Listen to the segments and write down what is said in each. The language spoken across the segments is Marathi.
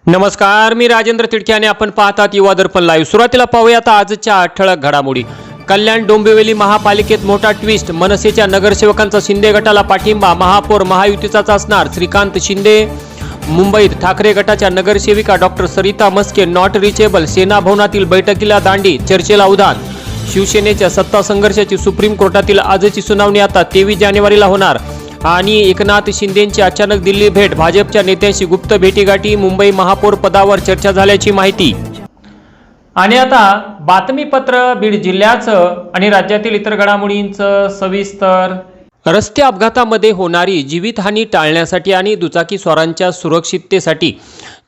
नमस्कार, मी राजेंद्र तिडके आणि आपण पाहतात युवा दर्पण लाईव्ह। सुरुवातीला पाहूयात आजच्या ठळक घडामोडी। कल्याण डोंबिवली महापालिकेत मोठा ट्विस्ट, मनसेच्या नगरसेवकांचा शिंदे गटाला पाठिंबा, महापौर महायुतीचाच असणार श्रीकांत शिंदे। मुंबईत ठाकरे गटाच्या नगरसेविका doctor Sarita Maske not reachable, सेना भवनातील बैठकीला दांडी, चर्चेला उधाण। शिवसेनेच्या सत्ता संघर्षाची सुप्रीम कोर्टातील आजची सुनावणी आता 23 जानेवारीला होणार। आणि एकनाथ शिंदेंची अचानक दिल्ली भेट, भाजपच्या नेत्यांशी गुप्त भेटीगाठी, मुंबई महापौर पदावर चर्चा झाल्याची माहिती। आणि आता बातमीपत्र बीड जिल्ह्याचं आणि राज्यातील इतर घडामोडींचं सविस्तर। रस्ते अपघातामध्ये होणारी जीवितहानी टाळण्यासाठी आणि दुचाकीस्वारांच्या सुरक्षिततेसाठी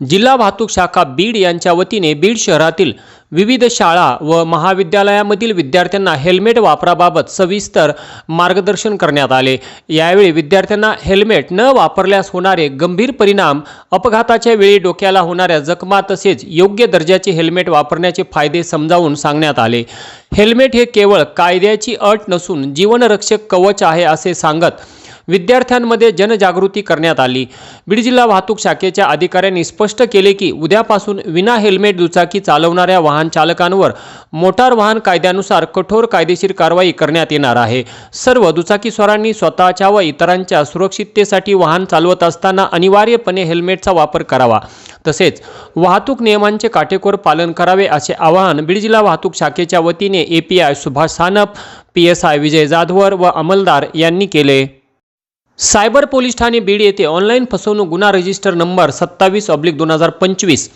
जिल्हा वाहतूक शाखा बीड यांच्या वतीने बीड शहरातील विविध शाळा व महाविद्यालयामधील विद्यार्थ्यांना हेल्मेट वापराबाबत सविस्तर मार्गदर्शन करण्यात आले। यावेळी विद्यार्थ्यांना हेल्मेट न वापरल्यास होणारे गंभीर परिणाम, अपघाताच्या वेळी डोक्याला होणाऱ्या जखमा तसेच योग्य दर्जाचे हेल्मेट वापरण्याचे फायदे समजावून सांगण्यात आले। हेल्मेट हे केवळ कायद्याची अट नसून जीवनरक्षक कवच आहे असे सांगत विद्यार्थ्यांमध्ये जनजागृती करण्यात आली। बीड जिल्हा वाहतूक शाखेच्या अधिकाऱ्यांनी स्पष्ट केले की उद्यापासून विना हेल्मेट दुचाकी चालवणाऱ्या वाहन चालकांवर मोटार वाहन कायद्यानुसार कठोर कायदेशीर कारवाई करण्यात येणार आहे। सर्व दुचाकीस्वारांनी स्वतःच्या व इतरांच्या सुरक्षिततेसाठी वाहन चालवत असताना अनिवार्यपणे हेल्मेटचा वापर करावा, तसेच वाहतूक नियमांचे काटेकोर पालन करावे असे आवाहन बीड जिल्हा वाहतूक शाखेच्या वतीने API सुभाष सानप, PSI विजय जाधवर व अंमलदार यांनी केले। सायबर पोलीस ठाणे बीड येथे ऑनलाईन फसवणूक गुन्हा रजिस्टर नंबर 27/2025,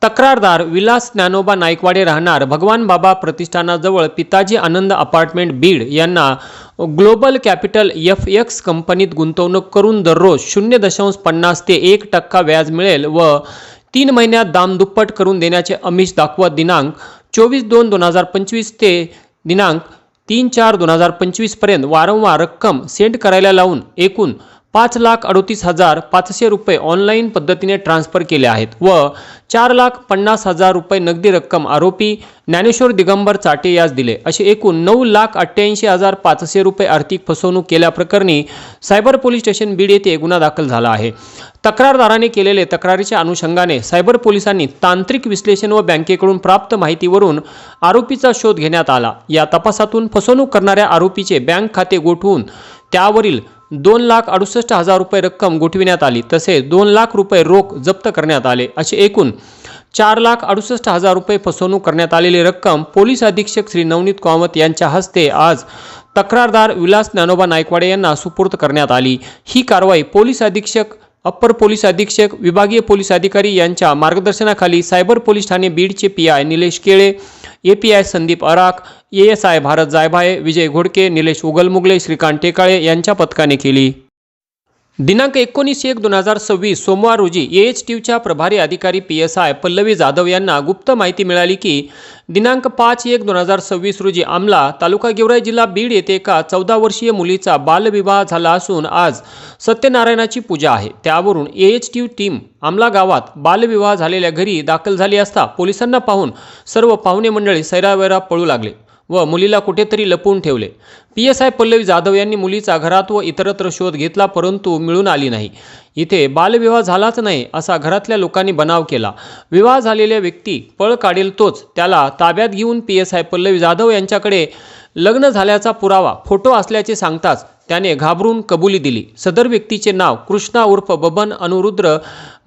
तक्रारदार विलास ज्ञानोबा नाईकवाडे राहणार भगवान बाबा प्रतिष्ठानाजवळ पिताजी आनंद अपार्टमेंट बीड यांना ग्लोबल कॅपिटल FX कंपनीत गुंतवणूक करून दररोज 0.50 ते 1% व्याज मिळेल व 3 महिन्यात दाम दुप्पट करून देण्याचे आमिष दाखवत दिनांक 24/2/2025 ते दिनांक 3/4/2025 पर्यंत वारंवार रक्कम सेंड करायला लावून एकूण 5,38,500 रुपये ऑनलाईन पद्धतीने ट्रान्स्फर केले आहेत व 4,50,000 रुपये नगदी रक्कम आरोपी ज्ञानेश्वर दिगंबर चाटे यास दिले, असे एकूण 9,88,500 रुपये आर्थिक फसवणूक केल्याप्रकरणी सायबर पोलीस स्टेशन बीड येथे गुन्हा दाखल झाला आहे। तक्रारदाराने केलेले तक्रारीच्या अनुषंगाने सायबर पोलिसांनी तांत्रिक विश्लेषण व बँकेकडून प्राप्त माहितीवरून आरोपीचा शोध घेण्यात आला। या तपासातून फसवणूक करणाऱ्या आरोपीचे बँक खाते गोठवून त्यावरील 2,68,000 रुपये रक्कम गोठविण्यात आली, तसेच 2 लाख रुपये रोख जप्त करण्यात आले, असे एकूण 4,68,000 रुपये फसवणूक करण्यात आलेली रक्कम पोलीस अधीक्षक श्री नवनीत कामत यांच्या हस्ते आज तक्रारदार विलास ज्ञानोबा नाईकवाडे यांना सुपूर्द करण्यात आली। ही कारवाई पोलीस अधीक्षक, अप्पर पोलीस अधीक्षक, विभागीय पोलीस अधिकारी यांच्या मार्गदर्शनाखाली सायबर पोलीस ठाणे बीडचे PI निलेश केळे, API संदीप अराक, ASI भारत जायभाये, विजय घोडके, निलेश उगलमुगले, श्रीकांत टेकाळे यांच्या पथकाने केली। दिनांक 19/1/2026 सोमवार रोजी AHTच्या प्रभारी अधिकारी PSI पल्लवी जाधव यांना गुप्त माहिती मिळाली की दिनांक 5/1/2026 रोजी आमला, तालुका गेवराई, जिल्हा बीड येथे एका 14 वर्षीय मुलीचा बालविवाह झाला असून आज सत्यनारायणाची पूजा आहे। त्यावरून AHT टीम आमला गावात बालविवाह झालेल्या घरी दाखल झाली असता पोलिसांना पाहून सर्व पाहुणे मंडळी सैरावैरा पळू लागले व मुलीला कुठेतरी लपवून ठेवले। PSI पल्लवी जाधव यांनी मुलीचा घरात व इतरत्र शोध घेतला, परंतु मिळून आली नाही। इथे बालविवाह झालाच नाही असा घरातल्या लोकांनी बनाव केला। विवाह झालेल्या व्यक्ती पळ काढेल तोच त्याला ताब्यात घेऊन PSI पल्लवी जाधव यांच्याकडे लग्न झाल्याचा पुरावा फोटो असल्याचे सांगताच त्याने घाबरून कबुली दिली। सदर व्यक्तीचे नाव कृष्णा उर्फ बबन अनुरुद्र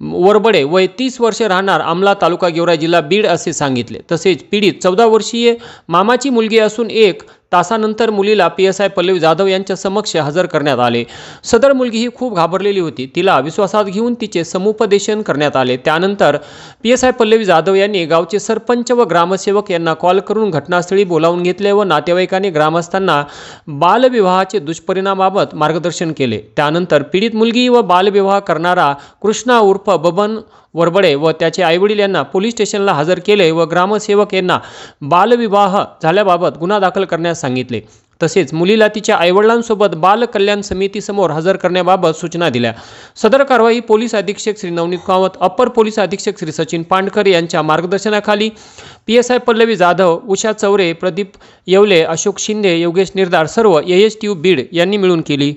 वरबडे, वय 30 वर्षे, राहणार आमला, तालुका गेवराई, जिल्हा बीड असे सांगितले। तसेच पीडित 14 वर्षीय मामाची मुलगी असून 1 तासानंतर मुलीला PSI पल्लवी जाधव यांच्या समक्ष हजर करण्यात आले। सदर मुलगी ही खूप घाबरलेली होती। तिला विश्वासात घेऊन तिचे समुपदेशन करण्यात आले। त्यानंतर PSI पल्लवी जाधव यांनी गावचे सरपंच व ग्रामसेवक यांना कॉल करून घटनास्थळी बोलावून घेतले व नातेवाईकांनी ग्रामस्थांना बालविवाहाचे दुष्परिणामाबाबत मार्गदर्शन केले। त्यानंतर पीडित मुलगी व बालविवाह करणारा कृष्णा उर्फ बबन वरबडे व त्याचे आईवडील यांना पोलीस स्टेशनला हजर केले व ग्रामसेवक यांना बालविवाह झाल्याबाबत गुन्हा दाखल करण्यास सांगितले। तसेच मुलीला तिच्या आईवडिलांसोबत बाल कल्याण समितीसमोर हजर करण्याबाबत सूचना दिल्या। सदर कारवाई पोलीस अधीक्षक श्री नवनीत कामत, अप्पर पोलीस अधीक्षक श्री सचिन पांडकर यांच्या मार्गदर्शनाखाली PSI पल्लवी जाधव, उषा चौरे, प्रदीप येवले, अशोक शिंदे, योगेश निर्धार सर्व AHT बीड यांनी मिळून केली।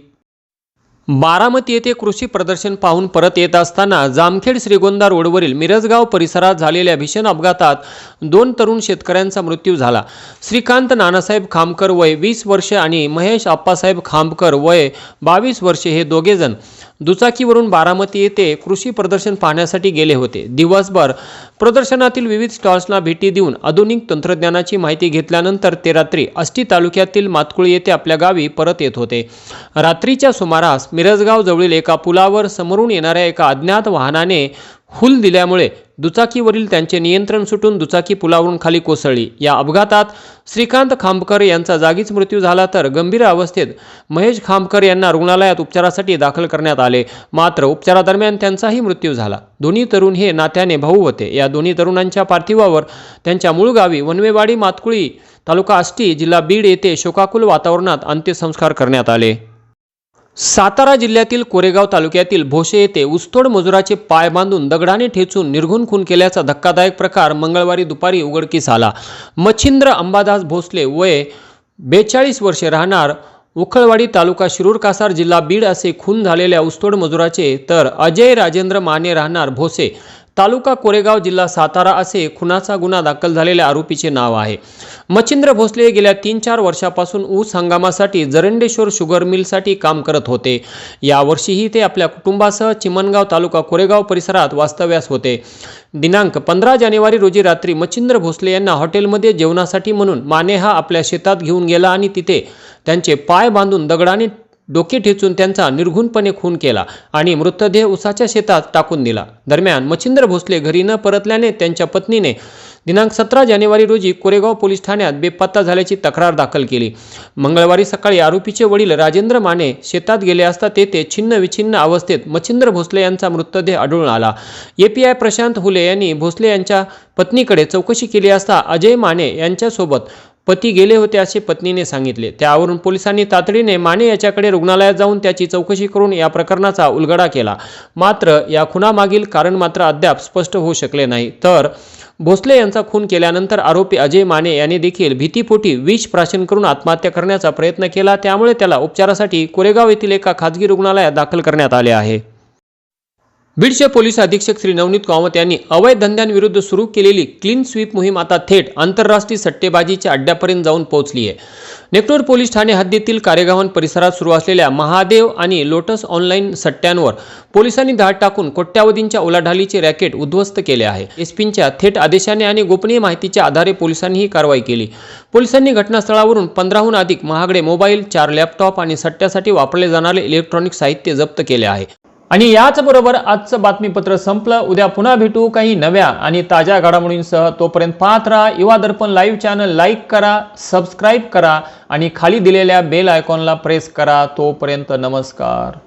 बारामती येथे कृषी प्रदर्शन पाहून परत येत असताना जामखेड श्रीगोंदा रोडवरील मिरजगाव परिसरात झालेल्या भीषण अपघातात 2 तरुण शेतकऱ्यांचा मृत्यू झाला. श्रीकांत नानासाहेब खामकर वय 20 वर्षे आणि महेश आप्पासाहेब खामकर वय 22 वर्षे हे दोघेजण दुचाकीवरून बारामती येथे कृषी प्रदर्शन पाहण्यासाठी गेले होते. दिवसभर प्रदर्शनातील विविध स्टॉल्सना भेटी देऊन आधुनिक तंत्रज्ञानाची माहिती घेतल्यानंतर ते रात्री आष्टी तालुक्यातील मातकुळी येथे आपल्या गावी परत येत होते. रात्रीच्या सुमारास मिरजगाव जवळील एका पुलावर समोरून येणाऱ्या एका अज्ञात वाहनाने हूल दिल्यामुळे दुचाकीवरील त्यांचे नियंत्रण सुटून दुचाकी पुलावरून खाली कोसळली. या अपघातात श्रीकांत खामकर यांचा जागीच मृत्यू झाला तर गंभीर अवस्थेत महेश खामकर यांना रुग्णालयात उपचारासाठी दाखल करण्यात आले. मात्र उपचारादरम्यान त्यांचाही मृत्यू झाला. दोन्ही तरुण हे नात्याने भाऊ होते. या दोन्ही तरुणांच्या पार्थिवावर त्यांच्या मूळ गावी वनवेवाडी मातकुळी तालुका आष्टी जिल्हा बीड येथे शोकाकुल वातावरणात अंत्यसंस्कार करण्यात आले. सातारा जिल्ह्यातील कोरेगाव तालुक्यातील भोसे येथे ऊसतोड मजुराचे पाय बांधून दगडाने ठेचून निर्घुण खून केल्याचा धक्कादायक प्रकार मंगळवारी दुपारी उघडकीस आला. मच्छिंद्र अंबादास भोसले वय 42 वर्षे राहणार उखळवाडी तालुका शिरूर कासार जिल्हा बीड असे खून झालेल्या ऊसतोड मजुराचे तर अजय राजेंद्र माने राहणार भोसे तालुका कोरेगाव जिल्हा सातारा असे खुनाचा गुन्हा दाखल झालेल्या आरोपीचे नाव आहे. मच्छिंद्र भोसले गेल्या 3-4 वर्षापासून ऊस हंगामासाठी जरंडेश्वर शुगर मिलसाठी काम करत होते. यावर्षीही ते आपल्या कुटुंबासह चिमणगाव तालुका कोरेगाव परिसरात वास्तव्यास होते. दिनांक 15 जानेवारी रोजी रात्री मच्छिंद्र भोसले यांना हॉटेलमध्ये जेवणासाठी म्हणून माने हा आपल्या शेतात घेऊन गेला आणि तिथे त्यांचे पाय बांधून दगडाने डोके ठेचून त्यांचा निर्घुणपणे खून केला आणि मृतदेह उसाच्या शेतात टाकून दिला. दरम्यान मच्छिंद्र भोसले घरी न परतल्याने त्यांच्या पत्नीने दिनांक 17 जानेवारी रोजी कोरेगाव पोलीस ठाण्यात बेपत्ता झाल्याची तक्रार दाखल केली. मंगळवारी सकाळी आरोपीचे वडील राजेंद्र माने शेतात गेले असता तेथे छिन्न विछिन्न अवस्थेत मच्छिंद्र भोसले यांचा मृतदेह आढळून आला. API प्रशांत हुले यांनी भोसले यांच्या पत्नीकडे चौकशी केली असता अजय माने यांच्यासोबत पती गेले होते असे पत्नीने सांगितले. त्यावरून पोलिसांनी तातडीने माने याच्याकडे रुग्णालयात जाऊन त्याची चौकशी करून या प्रकरणाचा उलगडा केला. मात्र या खुनामागील कारण मात्र अद्याप स्पष्ट होऊ शकले नाही. तर भोसले यांचा खून केल्यानंतर आरोपी अजय माने यांनी देखील भीतीपोटी विष प्राशन करून आत्महत्या करण्याचा प्रयत्न केला. त्यामुळे त्याला उपचारासाठी कोरेगाव येथील एका खाजगी रुग्णालयात दाखल करण्यात आले आहे. बीडचे पोलीस अधीक्षक श्री नवनीत कामत यांनी अवैध धंद्यांविरुद्ध सुरू केलेली क्लीन स्वीप मोहीम आता थेट आंतरराष्ट्रीय सट्टेबाजीच्या अड्ड्यापर्यंत जाऊन पोहोचली आहे. नेकनूर पोलीस ठाणे हद्दीतील कारेगावन परिसरात सुरू असलेल्या महादेव आणि लोटस ऑनलाईन सट्ट्यांवर पोलिसांनी धाड टाकून कोट्यावधींच्या उलाढालीचे रॅकेट उद्ध्वस्त केले आहे. एसपींच्या थेट आदेशाने आणि गोपनीय माहितीच्या आधारे पोलिसांनी ही कारवाई केली. पोलिसांनी घटनास्थळावरून 15हून अधिक महागडे मोबाईल, 4 लॅपटॉप आणि सट्ट्यासाठी वापरले जाणारे इलेक्ट्रॉनिक साहित्य जप्त केले आहे. आणि याचबरोबर आजचं बातमीपत्र संपलं. उद्या पुन्हा भेटू काही नव्या आणि ताज्या घडामोडींसह. तोपर्यंत पाहत राहा युवा दर्पण लाईव्ह चॅनल. लाईक करा, सबस्क्राईब करा आणि खाली दिलेल्या बेल आयकॉनला प्रेस करा. तोपर्यंत नमस्कार.